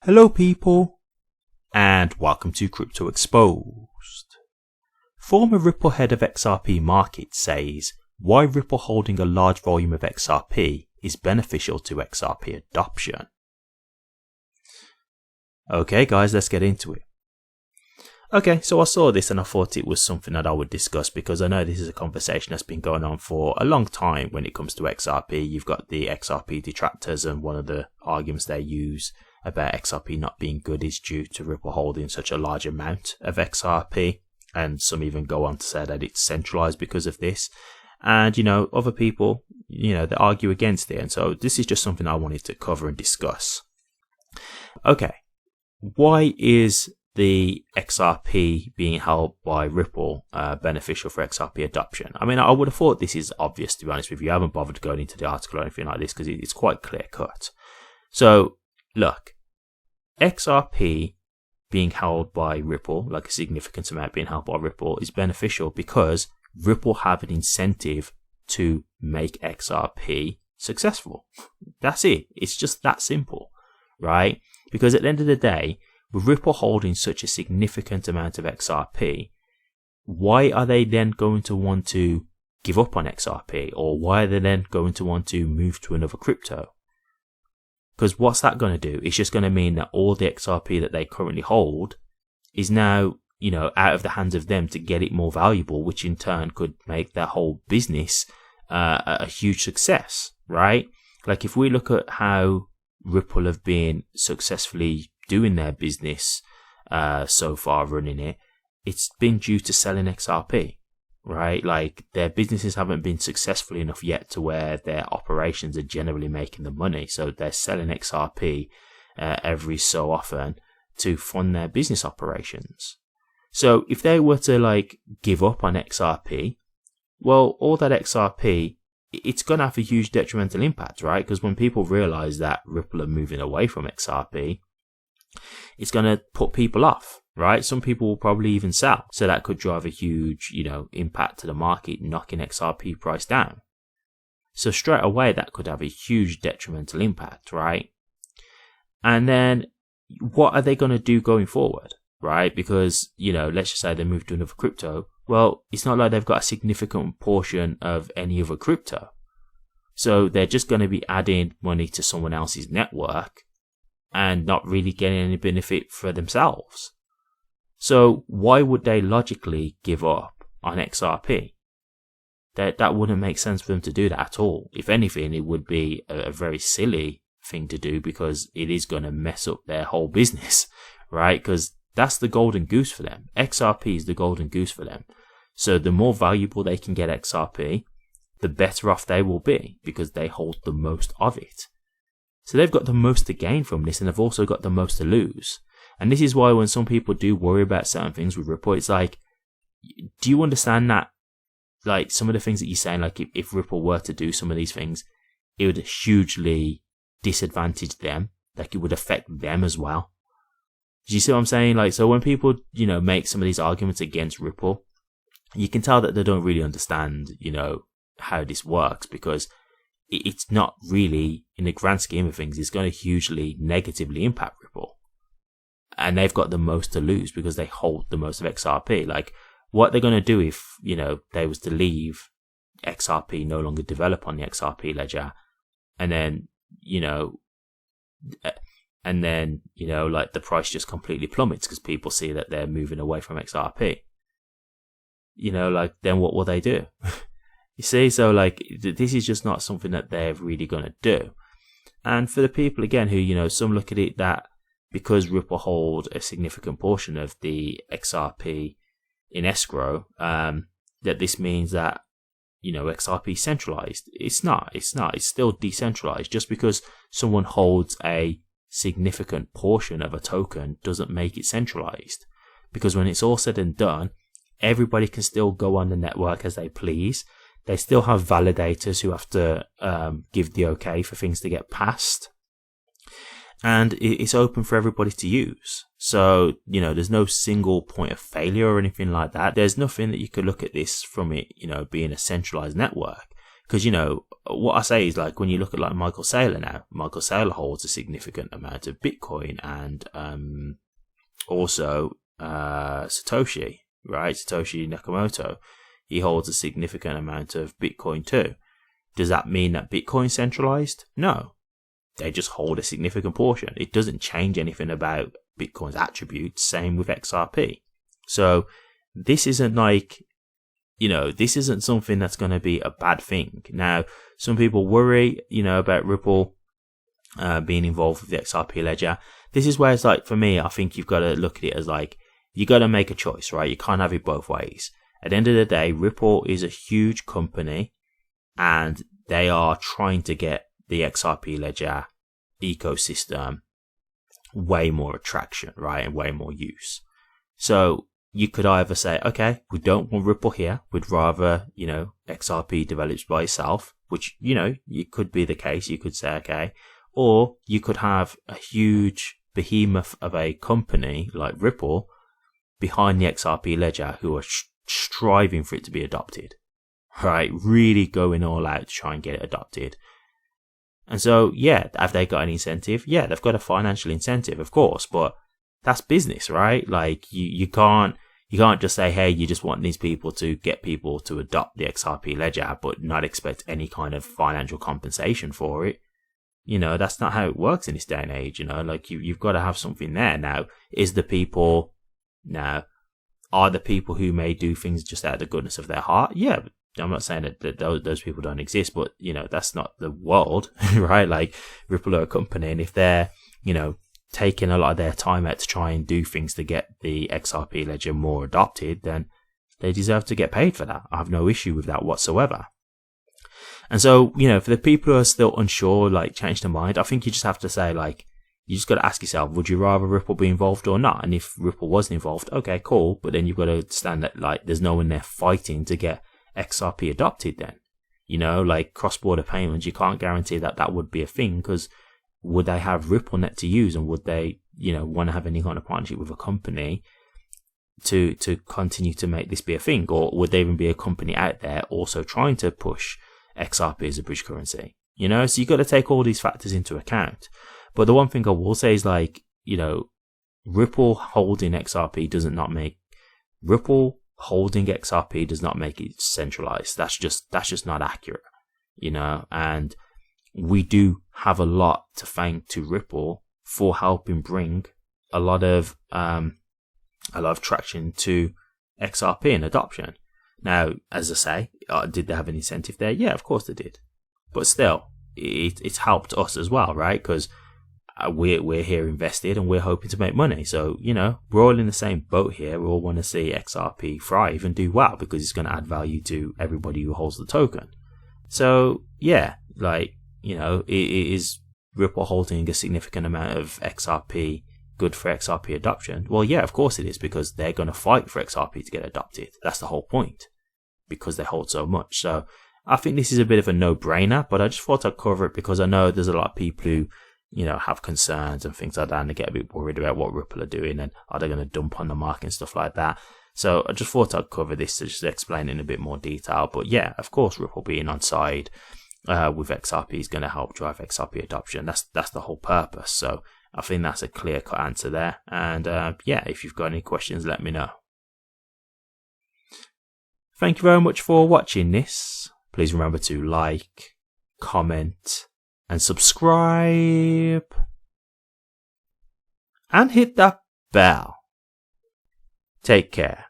Hello people, and welcome to Crypto Exposed. Former Ripple head of XRP market says why Ripple holding a large volume of XRP is beneficial to XRP adoption. Okay guys, let's get into it. Okay, so I saw this and I thought it was something that I would discuss because I know this is a conversation that's been going on for a long time when it comes to XRP. You've got the XRP detractors, and one of the arguments they use about XRP not being good is due to Ripple holding such a large amount of XRP, and some even go on to say that it's centralized because of this. And other people, they argue against it, and so this is just something I wanted to cover and discuss. Okay, why is the XRP being held by Ripple beneficial for XRP adoption? I mean, I would have thought this is obvious, to be honest with you. I haven't bothered going into the article or anything like this because it's quite clear cut. So look, XRP being held by Ripple, like a significant amount being held by Ripple, is beneficial because Ripple have an incentive to make XRP successful. That's it. It's just that simple, right? Because at the end of the day, with Ripple holding such a significant amount of XRP, why are they then going to want to give up on XRP? Or why are they then going to want to move to another crypto? Because what's that going to do? It's just going to mean that all the XRP that they currently hold is now, out of the hands of them to get it more valuable, which in turn could make their whole business a huge success, right? Like if we look at how Ripple have been successfully doing their business so far, running it, it's been due to selling XRP, right? Like their businesses haven't been successful enough yet to where their operations are generally making the money, so they're selling XRP every so often to fund their business operations. So if they were to give up on XRP, well, all that XRP, it's going to have a huge detrimental impact, right? Because when people realize that Ripple are moving away from XRP, it's going to put people off, right? Some people will probably even sell. So that could drive a huge, impact to the market, knocking XRP price down. So straight away, that could have a huge detrimental impact, right? And then what are they going to do going forward, right? Because, let's just say they move to another crypto. Well, it's not like they've got a significant portion of any other crypto. So they're just going to be adding money to someone else's network and not really getting any benefit for themselves. So why would they logically give up on XRP? That wouldn't make sense for them to do that at all. If anything, it would be a very silly thing to do because it is going to mess up their whole business, right? Because that's the golden goose for them. XRP is the golden goose for them. So the more valuable they can get XRP, the better off they will be because they hold the most of it. So they've got the most to gain from this, and they've also got the most to lose. And this is why when some people do worry about certain things with Ripple, it's like, do you understand that, some of the things that you're saying, if Ripple were to do some of these things, it would hugely disadvantage them, it would affect them as well. Do you see what I'm saying? So when people, make some of these arguments against Ripple, you can tell that they don't really understand, how this works, because it's not really, in the grand scheme of things, it's going to hugely negatively impact Ripple. And they've got the most to lose because they hold the most of XRP. What they're going to do if, they was to leave XRP, no longer develop on the XRP ledger, and then, the price just completely plummets because people see that they're moving away from XRP. Then what will they do? You see, so this is just not something that they're really going to do. And for the people, again, who, some look at it that because Ripple hold a significant portion of the XRP in escrow, that this means that, XRP is centralized. It's not. It's still decentralized. Just because someone holds a significant portion of a token doesn't make it centralized. Because when it's all said and done, everybody can still go on the network as they please. They still have validators who have to give the okay for things to get passed. And it's open for everybody to use. So, there's no single point of failure or anything like that. There's nothing that you could look at this from it, being a centralized network. Because, you know, what I say is, like, when you look at like Michael Saylor now, Michael Saylor holds a significant amount of Bitcoin and also Satoshi, right? Satoshi Nakamoto, he holds a significant amount of Bitcoin too. Does that mean that Bitcoin's centralized? No. They just hold a significant portion. It doesn't change anything about Bitcoin's attributes. Same with XRP. So this isn't like, you know, this isn't something that's going to be a bad thing. Now, some people worry, you know, about Ripple being involved with the XRP ledger. This is where it's like, for me, I think you've got to look at it as like, you got to make a choice, right? You can't have it both ways. At the end of the day, Ripple is a huge company and they are trying to get the XRP ledger ecosystem way more attraction, right? And way more use. So you could either say, okay, we don't want Ripple here. We'd rather, you know, XRP develops by itself, which, you know, it could be the case. You could say, okay, or you could have a huge behemoth of a company like Ripple behind the XRP ledger who are striving for it to be adopted, right? Really going all out to try and get it adopted. And so, yeah, have they got an incentive? Yeah, they've got a financial incentive, of course, but that's business, right? Like you can't just say, hey, you just want these people to get people to adopt the XRP ledger, but not expect any kind of financial compensation for it. You know, that's not how it works in this day and age. You know, like you've got to have something there. Now, are the people who may do things just out of the goodness of their heart? Yeah, I'm not saying that those people don't exist, but, you know, that's not the world, right? Like, Ripple are a company, and if they're, you know, taking a lot of their time out to try and do things to get the XRP ledger more adopted, then they deserve to get paid for that. I have no issue with that whatsoever. And so, you know, for the people who are still unsure, like, change their mind, I think you just have to say, like, you just got to ask yourself, would you rather Ripple be involved or not? And if Ripple wasn't involved, okay, cool. But then you've got to understand that, like, there's no one there fighting to get XRP adopted then. You know, like cross-border payments, you can't guarantee that that would be a thing, because would they have RippleNet to use, and would they, you know, want to have any kind of partnership with a company to continue to make this be a thing? Or would there even be a company out there also trying to push XRP as a bridge currency? You know, so you've got to take all these factors into account. But the one thing I will say is, like, you know, Ripple holding XRP does not make it centralized. That's just not accurate, you know. And we do have a lot to thank to Ripple for helping bring a lot of traction to XRP and adoption. Now, as I say, did they have an incentive there? Yeah, of course they did. But still, it's helped us as well, right? Because we're here invested and we're hoping to make money. So, you know, we're all in the same boat here. We all want to see XRP thrive and do well, because it's going to add value to everybody who holds the token. So, yeah, like, you know, is Ripple holding a significant amount of XRP good for XRP adoption? Well, yeah, of course it is, because they're going to fight for XRP to get adopted. That's the whole point, because they hold so much. So I think this is a bit of a no-brainer, but I just thought I'd cover it because I know there's a lot of people who, you know, have concerns and things like that, and they get a bit worried about what Ripple are doing and are they going to dump on the market and stuff like that. So I just thought I'd cover this to just explain in a bit more detail. But yeah, of course, Ripple being on side with XRP is going to help drive XRP adoption. That's the whole purpose. So I think that's a clear-cut answer there. And yeah, if you've got any questions, let me know. Thank you very much for watching this. Please remember to like, comment, and subscribe, and hit that bell. Take care.